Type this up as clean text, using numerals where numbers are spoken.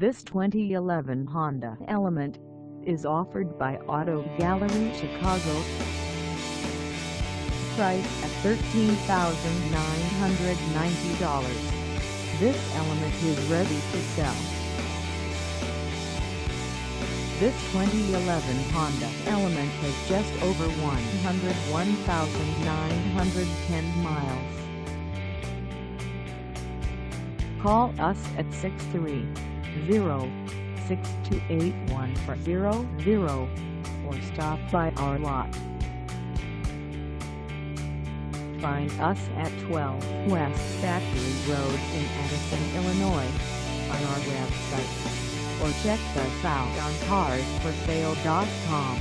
This 2011 Honda Element is offered by Auto Gallery Chicago. Price at $13,990. This Element is ready to sell. This 2011 Honda Element has just over 101,910 miles. Call us at 630-628-1400 or stop by our lot. Find us at 12 West Factory Road in Addison, Illinois, on our website, or check us out on carsforsale.com.